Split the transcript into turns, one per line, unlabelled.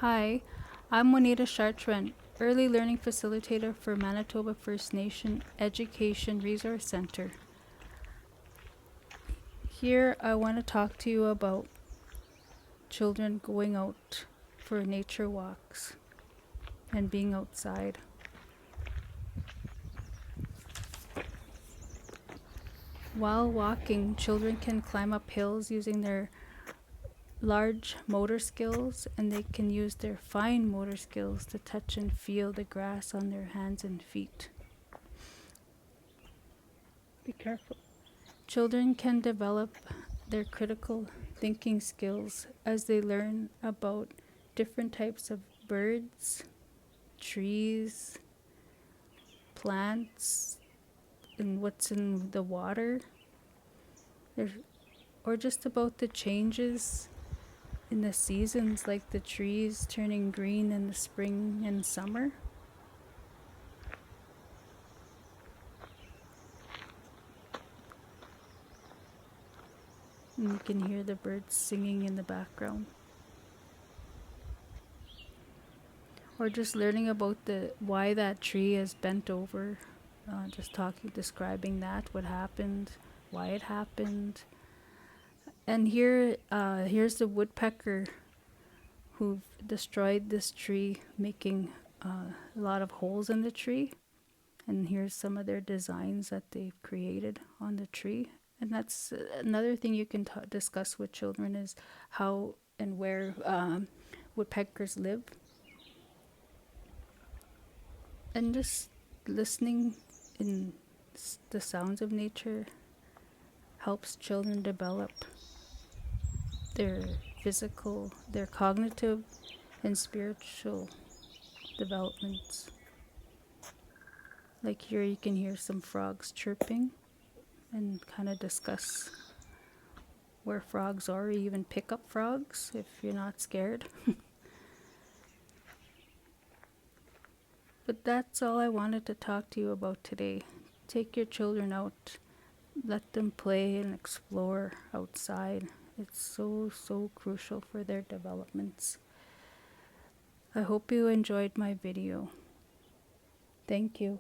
Hi, I'm Wyanita Chartrand, Early Learning Facilitator for Manitoba First Nation Education Resource Center. Here I want to talk to you about children going out for nature walks and being outside. While walking, children can climb up hills using their large motor skills, and they can use their fine motor skills to touch and feel the grass on their hands and feet. Be careful. Children can develop their critical thinking skills as they learn about different types of birds, trees, plants, and what's in the water, or just about the changes in the seasons, like the trees turning green in the spring and summer. And you can hear the birds singing in the background. Or just learning about why that tree is bent over, describing that, what happened, why it happened. And here's the woodpecker who destroyed this tree, making a lot of holes in the tree. And here's some of their designs that they've created on the tree. And that's another thing you can discuss with children, is how and where woodpeckers live. And just listening in the sounds of nature helps children develop their physical, their cognitive, and spiritual developments. Like here you can hear some frogs chirping and kind of discuss where frogs are, or even pick up frogs if you're not scared. But that's all I wanted to talk to you about today. Take your children out, let them play and explore outside. It's so crucial for their developments. I hope you enjoyed my video. Thank you.